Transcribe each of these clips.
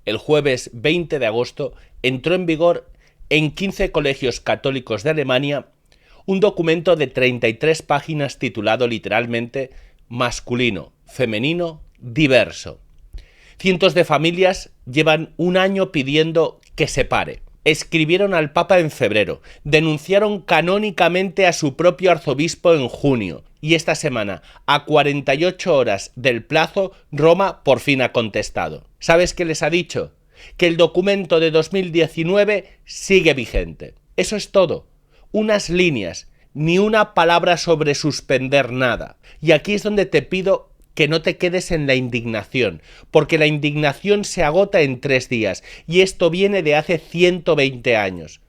el jueves 20 de agosto, entró en vigor en 15 colegios católicos de Alemania un documento de 33 páginas titulado literalmente Masculino, Femenino, Diverso. Cientos de familias llevan un año pidiendo que se pare. Escribieron al Papa en febrero, denunciaron canónicamente a su propio arzobispo en junio, y esta semana, a 48 horas del plazo, Roma por fin ha contestado. ¿Sabes qué les ha dicho? Que el documento de 2019 sigue vigente. Eso es todo. Unas líneas, ni una palabra sobre suspender nada. Y aquí es donde te pido que no te quedes en la indignación, porque la indignación se agota en 3 días, y esto viene de hace 120 años.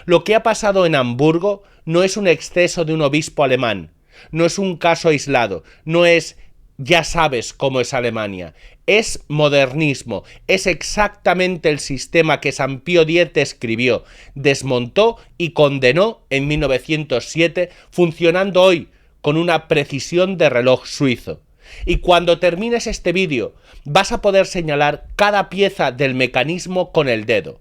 Lo que ha pasado en Hamburgo no es un exceso de un obispo alemán, no es un caso aislado, no es ya sabes cómo es Alemania, es modernismo, es exactamente el sistema que San Pío X describió, desmontó y condenó en 1907, funcionando hoy con una precisión de reloj suizo. Y cuando termines este vídeo vas a poder señalar cada pieza del mecanismo con el dedo.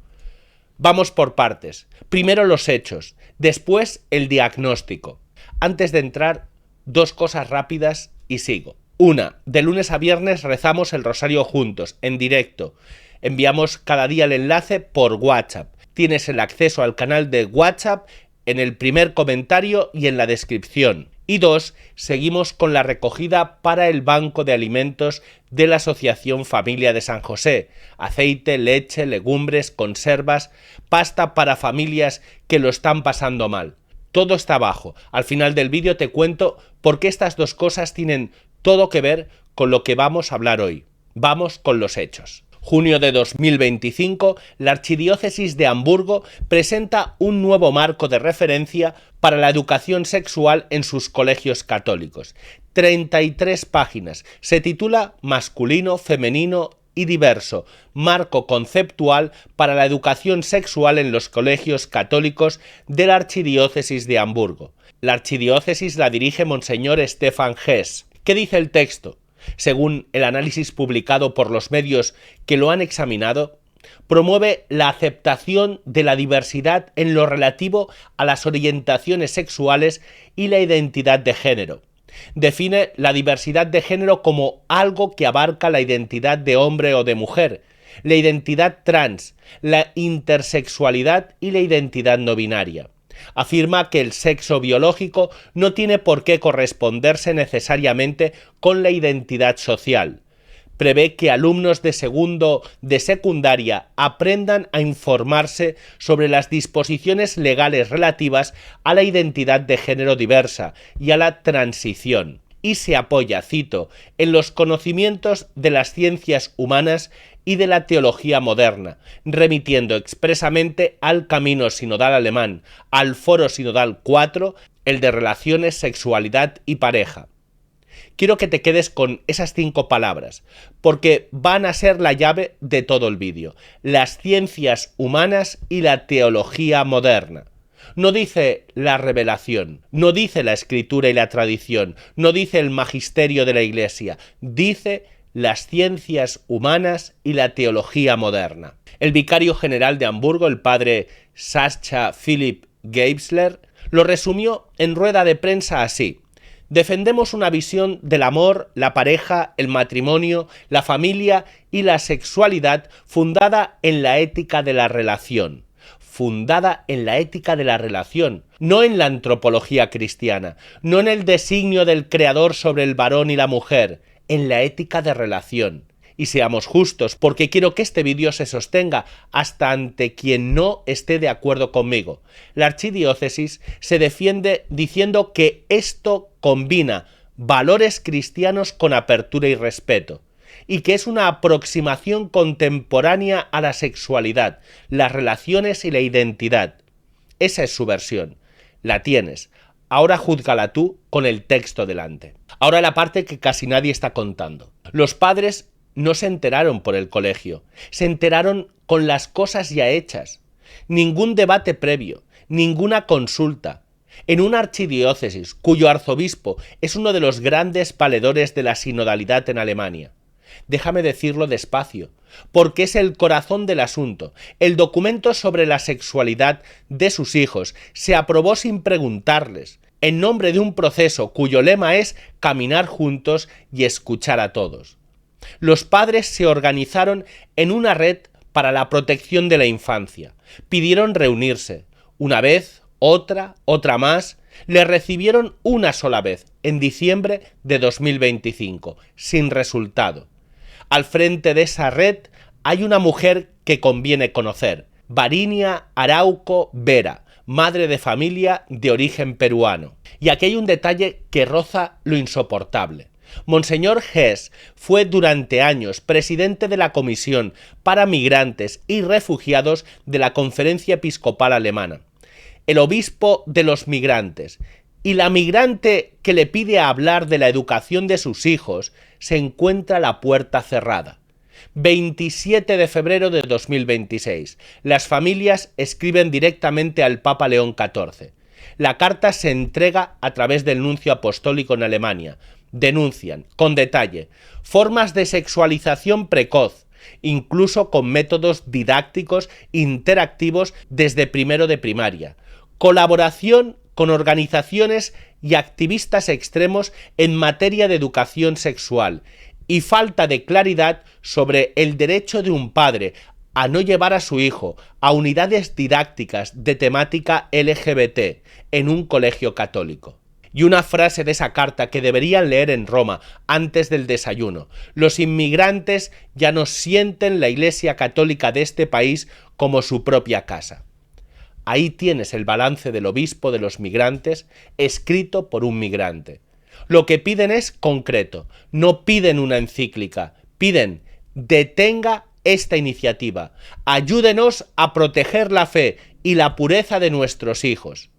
Vamos por partes. Primero los hechos, después el diagnóstico. Antes de entrar, 2 cosas rápidas y sigo. Una, de lunes a viernes rezamos el rosario juntos, en directo. Enviamos cada día el enlace por WhatsApp. Tienes el acceso al canal de WhatsApp en el primer comentario y en la descripción. Y 2, seguimos con la recogida para el Banco de Alimentos de la Asociación Familia de San José. Aceite, leche, legumbres, conservas, pasta para familias que lo están pasando mal. Todo está abajo. Al final del vídeo te cuento por qué estas 2 cosas tienen todo que ver con lo que vamos a hablar hoy. Vamos con los hechos. Junio de 2025, la Archidiócesis de Hamburgo presenta un nuevo marco de referencia para la educación sexual en sus colegios católicos. 33 páginas. Se titula Masculino, Femenino y Diverso, marco conceptual para la educación sexual en los colegios católicos de la Archidiócesis de Hamburgo. La archidiócesis la dirige Monseñor Stefan Hess. ¿Qué dice el texto? Según el análisis publicado por los medios que lo han examinado, promueve la aceptación de la diversidad en lo relativo a las orientaciones sexuales y la identidad de género. Define la diversidad de género como algo que abarca la identidad de hombre o de mujer, la identidad trans, la intersexualidad y la identidad no binaria. Afirma que el sexo biológico no tiene por qué corresponderse necesariamente con la identidad social. Prevé que alumnos de segundo de secundaria aprendan a informarse sobre las disposiciones legales relativas a la identidad de género diversa y a la transición. Y se apoya, cito, en los conocimientos de las ciencias humanas y de la teología moderna, remitiendo expresamente al Camino Sinodal Alemán, al Foro Sinodal 4, el de Relaciones, Sexualidad y Pareja. Quiero que te quedes con esas 5 palabras, porque van a ser la llave de todo el vídeo. Las ciencias humanas y la teología moderna. No dice la revelación, no dice la escritura y la tradición, no dice el magisterio de la Iglesia, dice las ciencias humanas y la teología moderna. El vicario general de Hamburgo, el padre Sascha Philipp Geisler, lo resumió en rueda de prensa así: defendemos una visión del amor, la pareja, el matrimonio, la familia y la sexualidad fundada en la ética de la relación. Fundada en la ética de la relación, no en la antropología cristiana, no en el designio del Creador sobre el varón y la mujer, en la ética de relación. Y seamos justos, porque quiero que este vídeo se sostenga hasta ante quien no esté de acuerdo conmigo. La archidiócesis se defiende diciendo que esto combina valores cristianos con apertura y respeto, y que es una aproximación contemporánea a la sexualidad, las relaciones y la identidad. Esa es su versión. La tienes. Ahora júzgala tú con el texto delante. Ahora la parte que casi nadie está contando. Los padres no se enteraron por el colegio, se enteraron con las cosas ya hechas. Ningún debate previo, ninguna consulta. En una archidiócesis cuyo arzobispo es uno de los grandes valedores de la sinodalidad en Alemania. Déjame decirlo despacio, porque es el corazón del asunto. El documento sobre la sexualidad de sus hijos se aprobó sin preguntarles, en nombre de un proceso cuyo lema es caminar juntos y escuchar a todos. Los padres se organizaron en una red para la protección de la infancia. Pidieron reunirse. Una vez, otra más. Le recibieron una sola vez, en diciembre de 2025, sin resultado. Al frente de esa red hay una mujer que conviene conocer, Varinia Arauco Vera, madre de familia de origen peruano. Y aquí hay un detalle que roza lo insoportable. Monseñor Hess fue durante años presidente de la Comisión para Migrantes y Refugiados de la Conferencia Episcopal Alemana, el obispo de los migrantes, y la migrante que le pide hablar de la educación de sus hijos se encuentra a la puerta cerrada. 27 de febrero de 2026. Las familias escriben directamente al Papa León XIV. La carta se entrega a través del nuncio apostólico en Alemania. Denuncian, con detalle, formas de sexualización precoz, incluso con métodos didácticos interactivos desde primero de primaria. Colaboración con organizaciones y activistas extremos en materia de educación sexual y falta de claridad sobre el derecho de un padre a no llevar a su hijo a unidades didácticas de temática LGBT en un colegio católico. Y una frase de esa carta que deberían leer en Roma antes del desayuno. Los inmigrantes ya no sienten la Iglesia Católica de este país como su propia casa. Ahí tienes el balance del obispo de los migrantes, escrito por un migrante. Lo que piden es concreto, no piden una encíclica, piden detenga esta iniciativa, ayúdenos a proteger la fe y la pureza de nuestros hijos.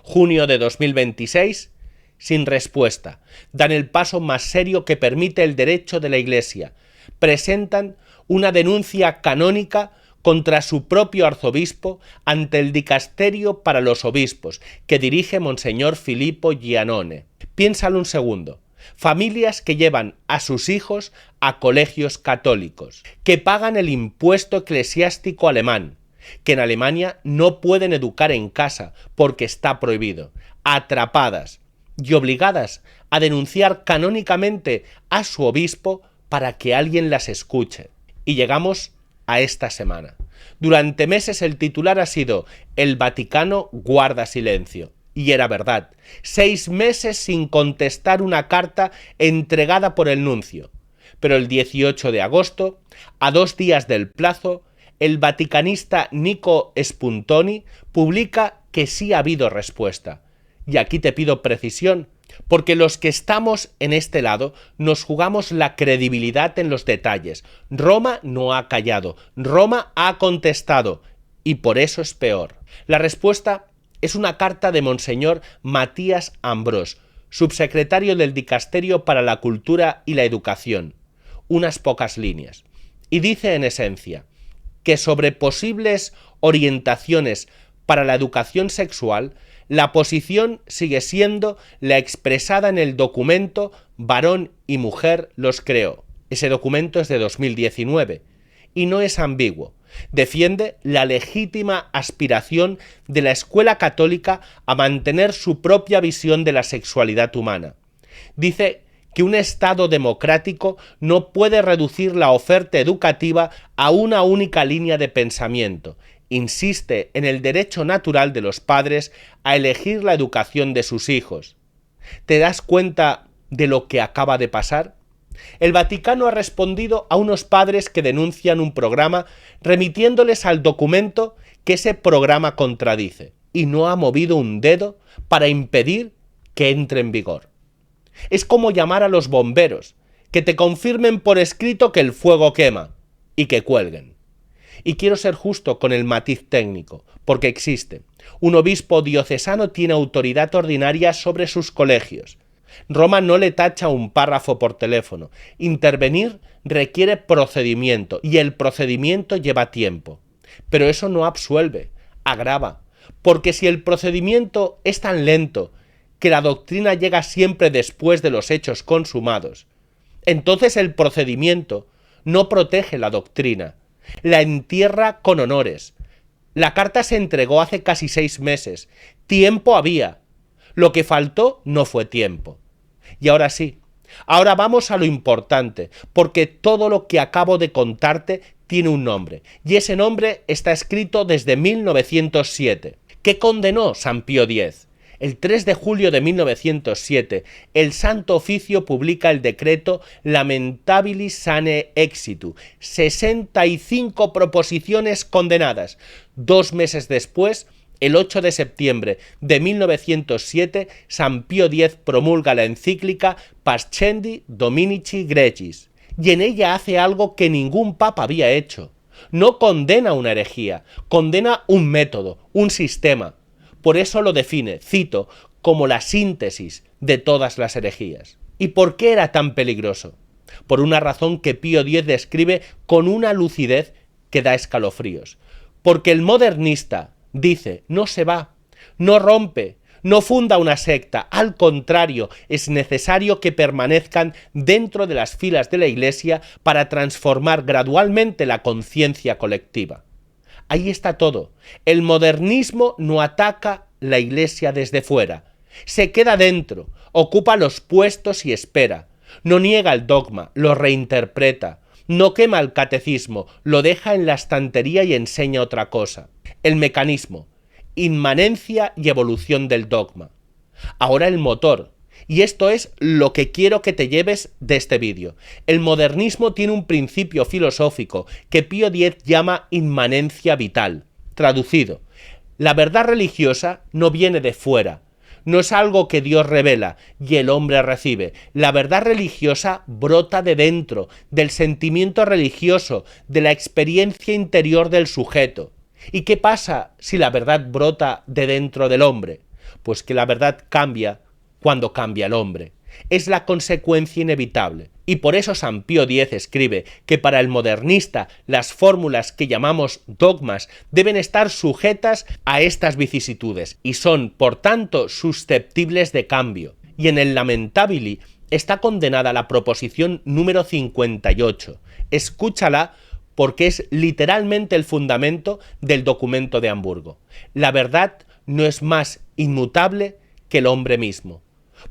Junio de 2026, sin respuesta, dan el paso más serio que permite el derecho de la Iglesia, presentan una denuncia canónica contra su propio arzobispo ante el dicasterio para los obispos que dirige Monseñor Filippo Giannone. Piénsalo un segundo. Familias que llevan a sus hijos a colegios católicos, que pagan el impuesto eclesiástico alemán, que en Alemania no pueden educar en casa porque está prohibido, atrapadas y obligadas a denunciar canónicamente a su obispo para que alguien las escuche. Y llegamos a esta semana. Durante meses el titular ha sido «El Vaticano guarda silencio». Y era verdad. 6 meses sin contestar una carta entregada por el nuncio. Pero el 18 de agosto, a 2 días del plazo, el vaticanista Nico Spuntoni publica que sí ha habido respuesta. Y aquí te pido precisión, porque los que estamos en este lado nos jugamos la credibilidad en los detalles. Roma no ha callado, Roma ha contestado, y por eso es peor. La respuesta es una carta de Monseñor Matías Ambrós, subsecretario del Dicasterio para la Cultura y la Educación. Unas pocas líneas. Y dice en esencia que sobre posibles orientaciones para la educación sexual, la posición sigue siendo la expresada en el documento Varón y Mujer los creó. Ese documento es de 2019 y no es ambiguo. Defiende la legítima aspiración de la Escuela Católica a mantener su propia visión de la sexualidad humana. Dice que un Estado democrático no puede reducir la oferta educativa a una única línea de pensamiento. Insiste en el derecho natural de los padres a elegir la educación de sus hijos. ¿Te das cuenta de lo que acaba de pasar? El Vaticano ha respondido a unos padres que denuncian un programa remitiéndoles al documento que ese programa contradice y no ha movido un dedo para impedir que entre en vigor. Es como llamar a los bomberos, que te confirmen por escrito que el fuego quema y que cuelguen. Y quiero ser justo con el matiz técnico, porque existe. Un obispo diocesano tiene autoridad ordinaria sobre sus colegios. Roma no le tacha un párrafo por teléfono. Intervenir requiere procedimiento y el procedimiento lleva tiempo. Pero eso no absuelve, agrava. Porque si el procedimiento es tan lento que la doctrina llega siempre después de los hechos consumados, Entonces el procedimiento no protege la doctrina, la entierra con honores. La carta se entregó hace casi 6 meses. Tiempo había. Lo que faltó no fue tiempo. Y ahora sí, ahora vamos a lo importante, porque todo lo que acabo de contarte tiene un nombre, y ese nombre está escrito desde 1907. ¿Qué condenó San Pío X? El 3 de julio de 1907, el Santo Oficio publica el decreto Lamentabilis Sane Exitu, 65 proposiciones condenadas. 2 meses después, el 8 de septiembre de 1907, San Pío X promulga la encíclica Pascendi Dominici Gregis, y en ella hace algo que ningún papa había hecho. No condena una herejía, condena un método, un sistema. Por eso lo define, cito, como la síntesis de todas las herejías. ¿Y por qué era tan peligroso? Por una razón que Pío X describe con una lucidez que da escalofríos. Porque el modernista dice, no se va, no rompe, no funda una secta, al contrario, es necesario que permanezcan dentro de las filas de la Iglesia para transformar gradualmente la conciencia colectiva. Ahí está todo. El modernismo no ataca la Iglesia desde fuera. Se queda dentro, ocupa los puestos y espera. No niega el dogma, lo reinterpreta. No quema el catecismo, lo deja en la estantería y enseña otra cosa. El mecanismo, inmanencia y evolución del dogma. Ahora el motor. Y esto es lo que quiero que te lleves de este vídeo. El modernismo tiene un principio filosófico que Pío X llama inmanencia vital. Traducido, la verdad religiosa no viene de fuera, no es algo que Dios revela y el hombre recibe. La verdad religiosa brota de dentro, del sentimiento religioso, de la experiencia interior del sujeto. ¿Y qué pasa si la verdad brota de dentro del hombre? Pues que la verdad cambia cuando cambia el hombre. Es la consecuencia inevitable. Y por eso San Pío X escribe que para el modernista las fórmulas que llamamos dogmas deben estar sujetas a estas vicisitudes y son, por tanto, susceptibles de cambio. Y en el Lamentabili está condenada la proposición número 58. Escúchala porque es literalmente el fundamento del documento de Hamburgo. La verdad no es más inmutable que el hombre mismo,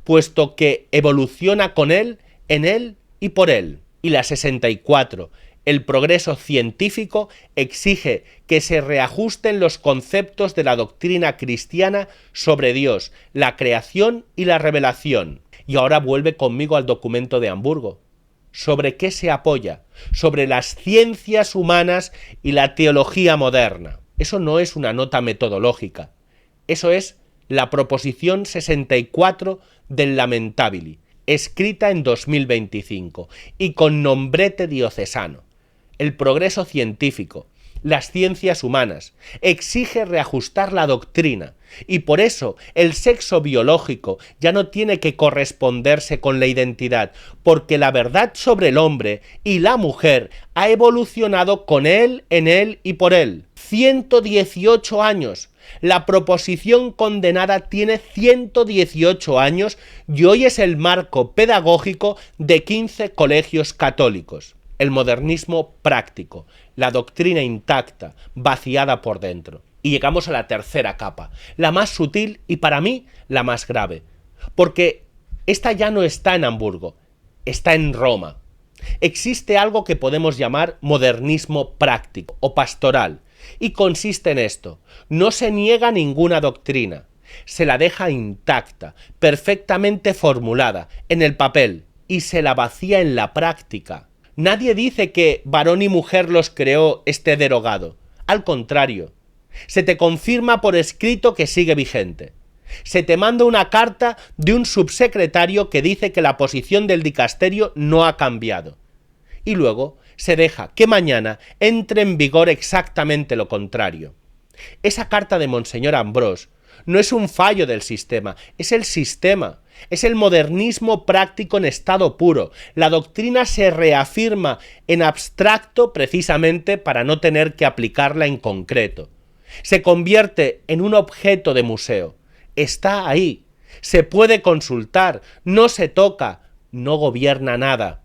puesto que evoluciona con él, en él y por él. Y la 64. El progreso científico exige que se reajusten los conceptos de la doctrina cristiana sobre Dios, la creación y la revelación. Y ahora vuelve conmigo al documento de Hamburgo. ¿Sobre qué se apoya? Sobre las ciencias humanas y la teología moderna. Eso no es una nota metodológica. Eso es la proposición 64 del Lamentabili, escrita en 2025 y con nombrete diocesano. El progreso científico, las ciencias humanas, exige reajustar la doctrina y por eso el sexo biológico ya no tiene que corresponderse con la identidad, porque la verdad sobre el hombre y la mujer ha evolucionado con él, en él y por él. 118 años. La proposición condenada tiene 118 años y hoy es el marco pedagógico de 15 colegios católicos. El modernismo práctico, la doctrina intacta, vaciada por dentro. Y llegamos a la tercera capa, la más sutil y para mí la más grave, porque esta ya no está en Hamburgo, está en Roma. Existe algo que podemos llamar modernismo práctico o pastoral, y consiste en esto: no se niega ninguna doctrina, se la deja intacta, perfectamente formulada, en el papel, y se la vacía en la práctica. Nadie dice que varón y mujer los creó esté derogado. Al contrario, se te confirma por escrito que sigue vigente. Se te manda una carta de un subsecretario que dice que la posición del dicasterio no ha cambiado. Y luego se deja que mañana entre en vigor exactamente lo contrario. Esa carta de Monseñor Ambrós no es un fallo del sistema, es el sistema. Es el modernismo práctico en estado puro. La doctrina se reafirma en abstracto precisamente para no tener que aplicarla en concreto. Se convierte en un objeto de museo. Está ahí. Se puede consultar. No se toca. No gobierna nada.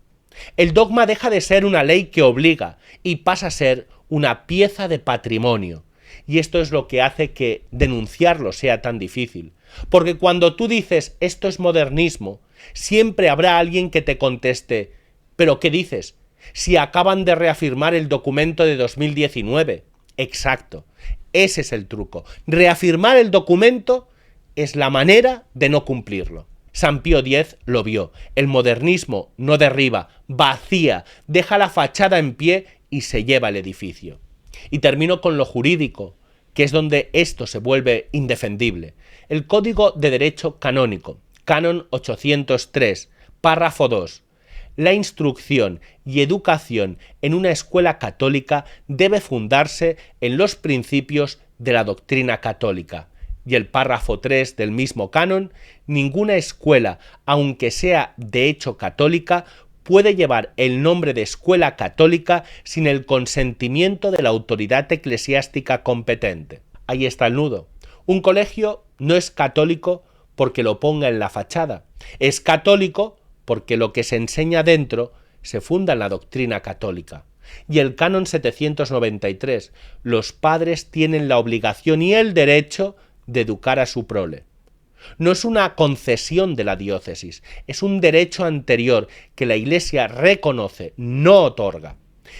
El dogma deja de ser una ley que obliga y pasa a ser una pieza de patrimonio. Y esto es lo que hace que denunciarlo sea tan difícil. Porque cuando tú dices esto es modernismo, siempre habrá alguien que te conteste ¿pero qué dices? Si acaban de reafirmar el documento de 2019. Exacto, ese es el truco. Reafirmar el documento es la manera de no cumplirlo. San Pío X lo vio. El modernismo no derriba, vacía, deja la fachada en pie y se lleva el edificio. Y termino con lo jurídico, que es donde esto se vuelve indefendible. El Código de Derecho Canónico, Canon 803, párrafo 2. La instrucción y educación en una escuela católica debe fundarse en los principios de la doctrina católica. Y el párrafo 3 del mismo canon, ninguna escuela, aunque sea de hecho católica, puede llevar el nombre de escuela católica sin el consentimiento de la autoridad eclesiástica competente. Ahí está el nudo. Un colegio no es católico porque lo ponga en la fachada. Es católico porque lo que se enseña dentro se funda en la doctrina católica. Y el canon 793, los padres tienen la obligación y el derecho de educar a su prole. No es una concesión de la diócesis, es un derecho anterior que la Iglesia reconoce, no otorga.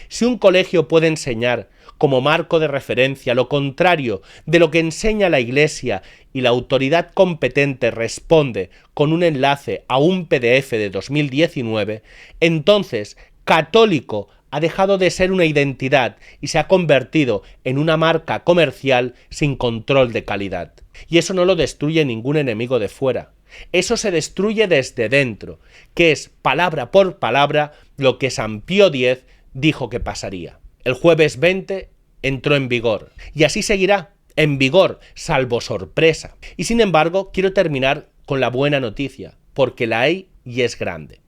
Si un colegio puede enseñar como marco de referencia lo contrario de lo que enseña la Iglesia y la autoridad competente responde con un enlace a un PDF de 2019, entonces católico ha dejado de ser una identidad y se ha convertido en una marca comercial sin control de calidad. Y eso no lo destruye ningún enemigo de fuera. Eso se destruye desde dentro, que es palabra por palabra lo que San Pío X dijo que pasaría. El jueves 20 entró en vigor y así seguirá en vigor, salvo sorpresa. Y sin embargo, quiero terminar con la buena noticia, porque la hay y es grande.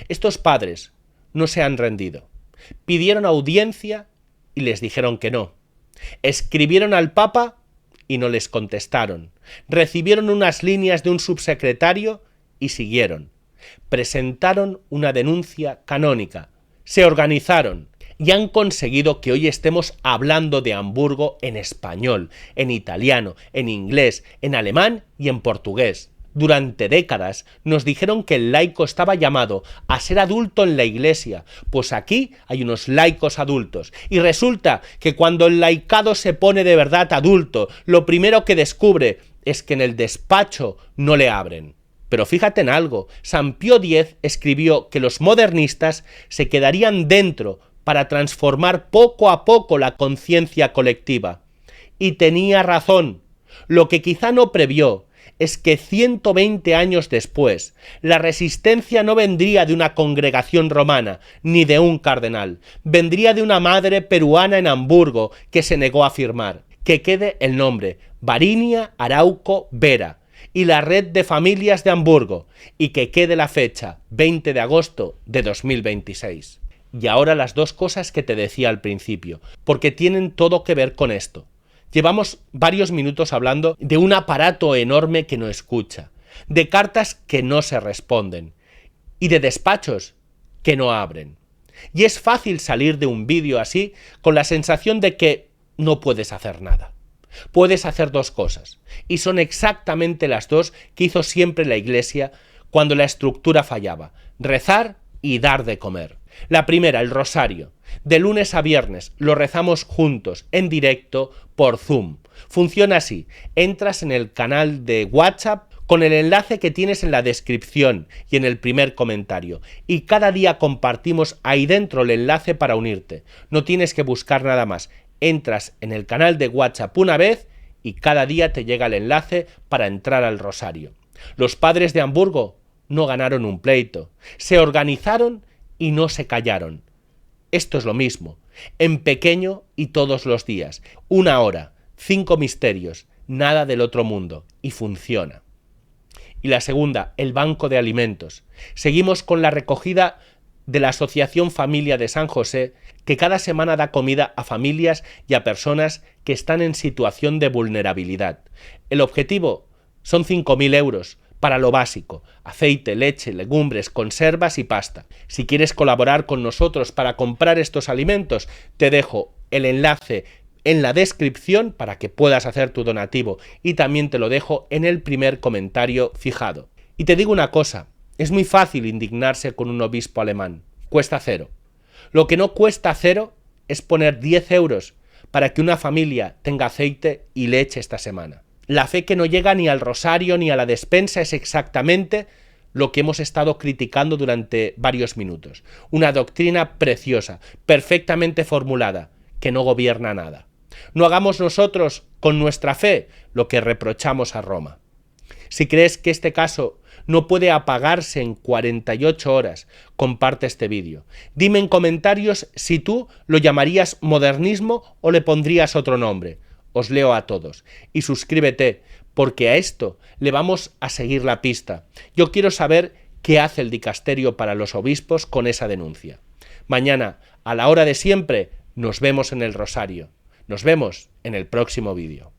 Estos padres no se han rendido. Pidieron audiencia y les dijeron que no. Escribieron al Papa y no les contestaron. Recibieron unas líneas de un subsecretario y siguieron. Presentaron una denuncia canónica. Se organizaron y han conseguido que hoy estemos hablando de Hamburgo en español, en italiano, en inglés, en alemán y en portugués. Durante décadas nos dijeron que el laico estaba llamado a ser adulto en la Iglesia, pues aquí hay unos laicos adultos. Y resulta que cuando el laicado se pone de verdad adulto, lo primero que descubre es que en el despacho no le abren. Pero fíjate en algo, San Pío X escribió que los modernistas se quedarían dentro para transformar poco a poco la conciencia colectiva. Y tenía razón. Lo que quizá no previó es que 120 años después, la resistencia no vendría de una congregación romana, ni de un cardenal, vendría de una madre peruana en Hamburgo que se negó a firmar. Que quede el nombre, Varinia Arauco Vera, y la red de familias de Hamburgo, y que quede la fecha, 20 de agosto de 2026. Y ahora las dos cosas que te decía al principio, porque tienen todo que ver con esto. Llevamos varios minutos hablando de un aparato enorme que no escucha, de cartas que no se responden y de despachos que no abren. Y es fácil salir de un vídeo así con la sensación de que no puedes hacer nada. Puedes hacer dos cosas, y son exactamente las dos que hizo siempre la Iglesia cuando la estructura fallaba: rezar y dar de comer. La primera, el rosario. De lunes a viernes lo rezamos juntos, en directo, por Zoom. Funciona así: entras en el canal de WhatsApp con el enlace que tienes en la descripción y en el primer comentario. Y cada día compartimos ahí dentro el enlace para unirte. No tienes que buscar nada más. Entras en el canal de WhatsApp una vez y cada día te llega el enlace para entrar al rosario. Los padres de Hamburgo no ganaron un pleito. Se organizaron y no se callaron. Esto es lo mismo, en pequeño y todos los días. 1 hora, 5 misterios, nada del otro mundo, y funciona. Y la segunda, el banco de alimentos. Seguimos con la recogida de la Asociación Familia de San José, que cada semana da comida a familias y a personas que están en situación de vulnerabilidad. El objetivo son 5.000 euros, para lo básico: aceite, leche, legumbres, conservas y pasta. Si quieres colaborar con nosotros para comprar estos alimentos, te dejo el enlace en la descripción para que puedas hacer tu donativo, y también te lo dejo en el primer comentario fijado. Y te digo una cosa, es muy fácil indignarse con un obispo alemán, cuesta cero. Lo que no cuesta cero es poner 10 euros para que una familia tenga aceite y leche esta semana. La fe que no llega ni al rosario ni a la despensa es exactamente lo que hemos estado criticando durante varios minutos. Una doctrina preciosa, perfectamente formulada, que no gobierna nada. No hagamos nosotros con nuestra fe lo que reprochamos a Roma. Si crees que este caso no puede apagarse en 48 horas, comparte este vídeo. Dime en comentarios si tú lo llamarías modernismo o le pondrías otro nombre. Os leo a todos. Y suscríbete, porque a esto le vamos a seguir la pista. Yo quiero saber qué hace el dicasterio para los obispos con esa denuncia. Mañana, a la hora de siempre, nos vemos en el rosario. Nos vemos en el próximo vídeo.